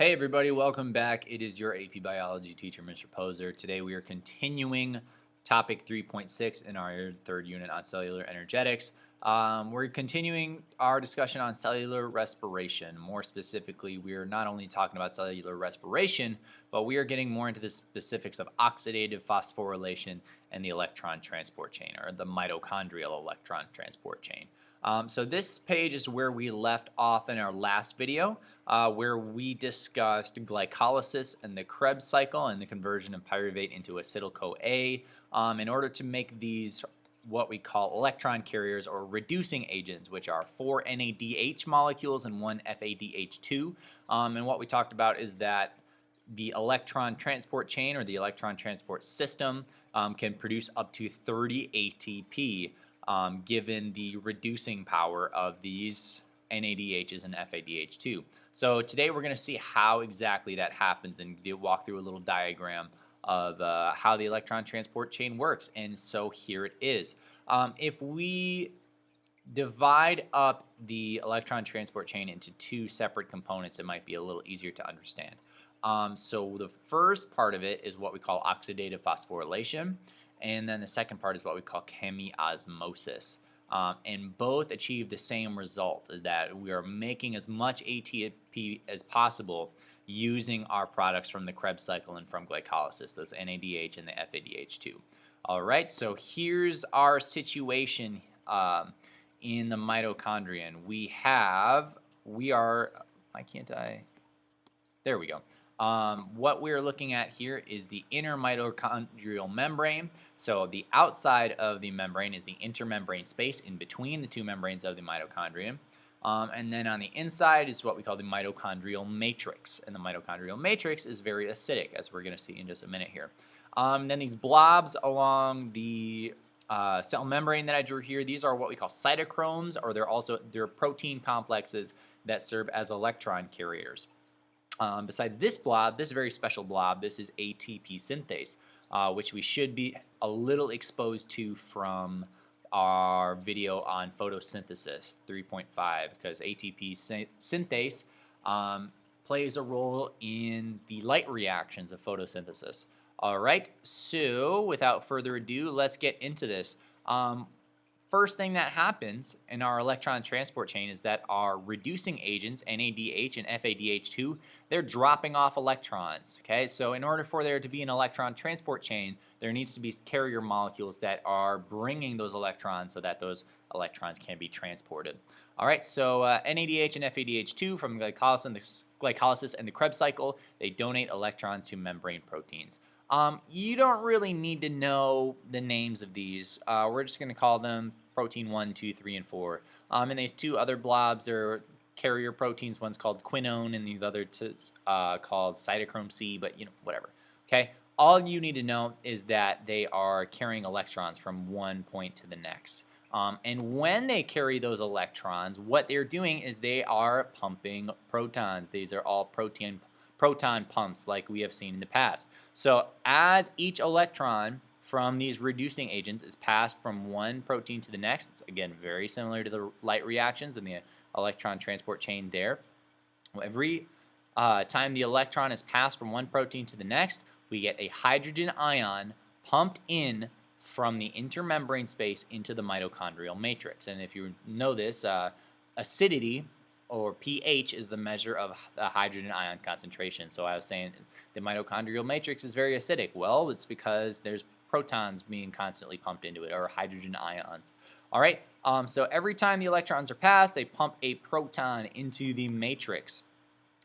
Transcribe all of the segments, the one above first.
Hey everybody, welcome back. It is your AP Biology teacher, Mr. Poser. Today we are continuing topic 3.6 in our third unit on cellular energetics. We're continuing our discussion on cellular respiration. More specifically, we are not only talking about cellular respiration, but we are getting more into the specifics of oxidative phosphorylation and the electron transport chain, or the mitochondrial electron transport chain. So this page is where we left off in our last video, where we discussed glycolysis and the Krebs cycle and the conversion of pyruvate into acetyl-CoA in order to make these what we call electron carriers or reducing agents, which are 4 NADH molecules and 1 FADH2. And what we talked about is that the electron transport chain or the electron transport system can produce up to 30 ATP. Given the reducing power of these NADHs and FADH2. So today we're going to see how exactly that happens and walk through a little diagram of how the electron transport chain works. And so here it is. If we divide up the electron transport chain into two separate components, it might be a little easier to understand. So the first part of it is what we call oxidative phosphorylation. And then the second part is what we call chemiosmosis. And both achieve the same result, that we are making as much ATP as possible using our products from the Krebs cycle and from glycolysis, those NADH and the FADH2. All right, so here's our situation in the mitochondrion. Why can't I? There we go. What we're looking at here is the inner mitochondrial membrane. So the outside of the membrane is the intermembrane space in between the two membranes of the mitochondrion. And then on the inside is what we call the mitochondrial matrix. And the mitochondrial matrix is very acidic, as we're going to see in just a minute here. Then these blobs along the cell membrane that I drew here, these are what we call cytochromes, or they're protein complexes that serve as electron carriers. Besides this blob, this very special blob, this is ATP synthase, which we should be a little exposed to from our video on photosynthesis 3.5, because ATP synthase plays a role in the light reactions of photosynthesis. All right, so without further ado, let's get into this. First thing that happens in our electron transport chain is that our reducing agents, NADH and FADH2, they're dropping off electrons. Okay, so in order for there to be an electron transport chain, there needs to be carrier molecules that are bringing those electrons so that those electrons can be transported. All right, so NADH and FADH2 from glycolysis and the Krebs cycle, they donate electrons to membrane proteins. You don't really need to know the names of these. We're just going to call them protein 1, 2, 3, and 4. And these two other blobs are carrier proteins. One's called quinone, and the other called cytochrome C, but whatever. Okay. All you need to know is that they are carrying electrons from one point to the next. And when they carry those electrons, what they're doing is they are pumping protons. These are all proton pumps like we have seen in the past. So as each electron from these reducing agents is passed from one protein to the next, it's again very similar to the light reactions in the electron transport chain there. Every time the electron is passed from one protein to the next, we get a hydrogen ion pumped in from the intermembrane space into the mitochondrial matrix. And if you know this, acidity or pH is the measure of the hydrogen ion concentration. So I was saying the mitochondrial matrix is very acidic. Well, it's because there's protons being constantly pumped into it, or hydrogen ions. All right, so every time the electrons are passed, they pump a proton into the matrix.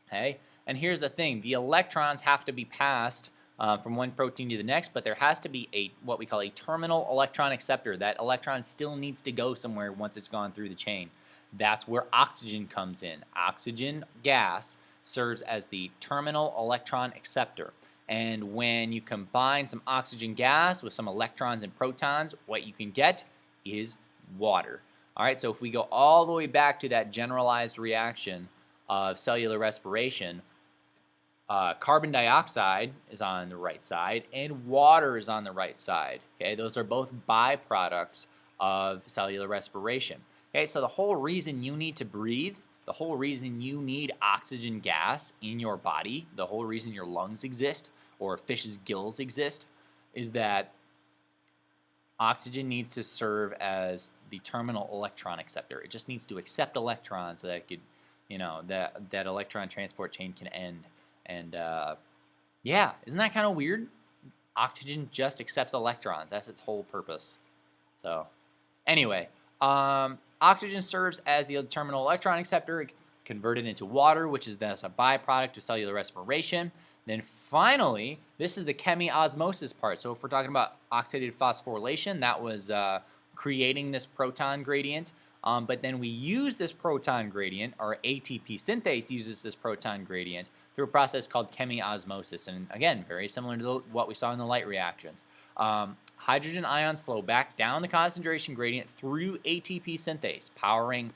Okay, and here's the thing. The electrons have to be passed from one protein to the next, but there has to be what we call a terminal electron acceptor. That electron still needs to go somewhere once it's gone through the chain. That's where oxygen comes in. Oxygen gas serves as the terminal electron acceptor. And when you combine some oxygen gas with some electrons and protons, what you can get is water. All right, so if we go all the way back to that generalized reaction of cellular respiration, carbon dioxide is on the right side and water is on the right side. Okay, those are both byproducts of cellular respiration. Okay, so the whole reason you need to breathe the whole reason you need oxygen gas in your body, the whole reason your lungs exist or fish's gills exist, is that oxygen needs to serve as the terminal electron acceptor. It just needs to accept electrons so that it could, that electron transport chain can end. And yeah, isn't that kind of weird? Oxygen just accepts electrons. That's its whole purpose. So anyway, oxygen serves as the terminal electron acceptor. It's converted into water, which is thus a byproduct of cellular respiration. Then finally, this is the chemiosmosis part. So if we're talking about oxidative phosphorylation, that was creating this proton gradient. But then we use this proton gradient, or ATP synthase uses this proton gradient through a process called chemiosmosis. And again, very similar to what we saw in the light reactions. Hydrogen ions flow back down the concentration gradient through ATP synthase, powering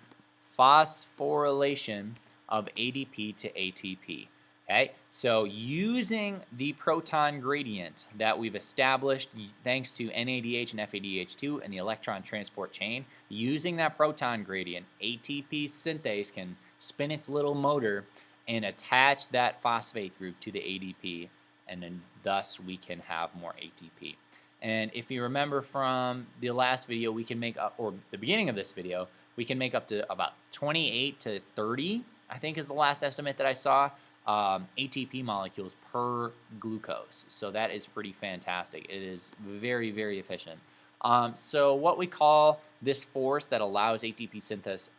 phosphorylation of ADP to ATP. Okay, so using the proton gradient that we've established thanks to NADH and FADH2 and the electron transport chain, using that proton gradient, ATP synthase can spin its little motor and attach that phosphate group to the ADP, and then thus we can have more ATP. And if you remember from the last video, we can make up, or the beginning of this video, we can make up to about 28 to 30, I think is the last estimate that I saw, ATP molecules per glucose. So that is pretty fantastic. It is very, very efficient. So what we call this force that allows ATP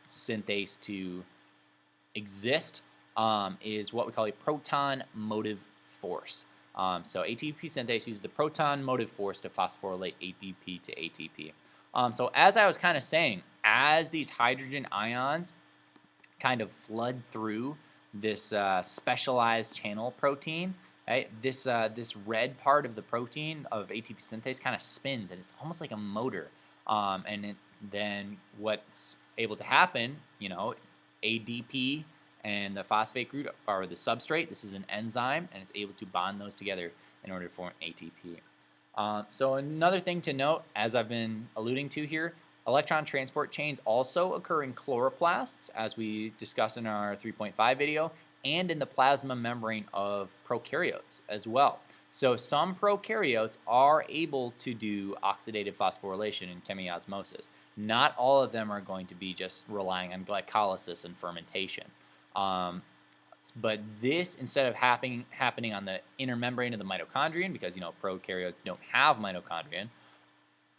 synthase to exist is what we call a proton motive force. So ATP synthase uses the proton motive force to phosphorylate ADP to ATP. So as I was kind of saying, as these hydrogen ions kind of flood through this specialized channel protein, right, this red part of the protein of ATP synthase kind of spins, and it's almost like a motor. Then what's able to happen, ADP and the phosphate group are the substrate. This is an enzyme, and it's able to bond those together in order to form ATP. So another thing to note, as I've been alluding to here, electron transport chains also occur in chloroplasts, as we discussed in our 3.5 video, and in the plasma membrane of prokaryotes as well. So some prokaryotes are able to do oxidative phosphorylation and chemiosmosis. Not all of them are going to be just relying on glycolysis and fermentation. But this, instead of happening on the inner membrane of the mitochondrion, because prokaryotes don't have mitochondrion,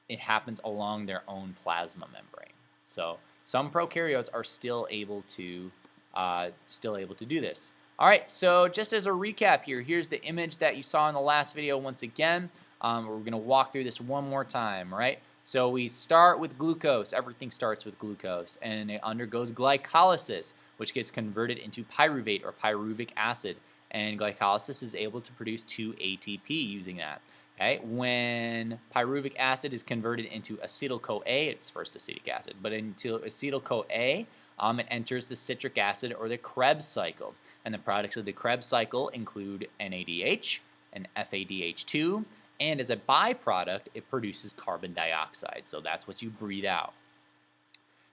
it happens along their own plasma membrane. So some prokaryotes are still able to do this. All right, so just as a recap here, here's the image that you saw in the last video once again. We're going to walk through this one more time, right? So we start with glucose. Everything starts with glucose, and it undergoes glycolysis, which gets converted into pyruvate or pyruvic acid. And glycolysis is able to produce 2 ATP using that. Okay? When pyruvic acid is converted into acetyl-CoA, it's first acetic acid, but into acetyl-CoA, it enters the citric acid or the Krebs cycle. And the products of the Krebs cycle include NADH and FADH2, and as a byproduct, it produces carbon dioxide. So that's what you breathe out.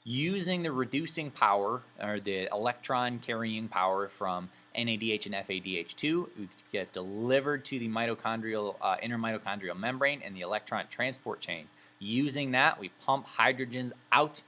Using the reducing power, or the electron carrying power from NADH and FADH2, it gets delivered to the inner mitochondrial membrane and the electron transport chain. Using that, we pump hydrogens out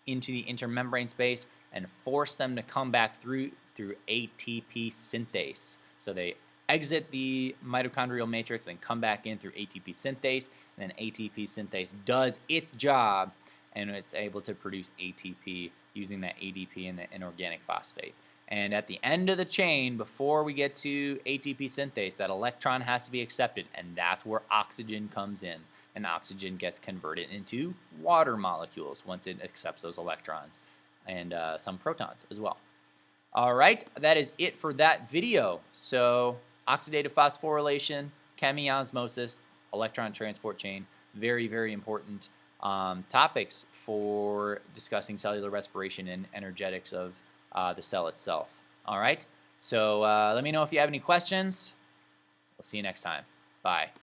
into the intermembrane space and force them to come back through ATP synthase. So they exit the mitochondrial matrix and come back in through ATP synthase, and then ATP synthase does its job, and it's able to produce ATP using that ADP and the inorganic phosphate. And at the end of the chain, before we get to ATP synthase, that electron has to be accepted, and that's where oxygen comes in. And oxygen gets converted into water molecules once it accepts those electrons, and some protons as well. All right, that is it for that video. So oxidative phosphorylation, chemiosmosis, electron transport chain, very, very important topics for discussing cellular respiration and energetics of the cell itself. All right, so let me know if you have any questions. We'll see you next time. Bye.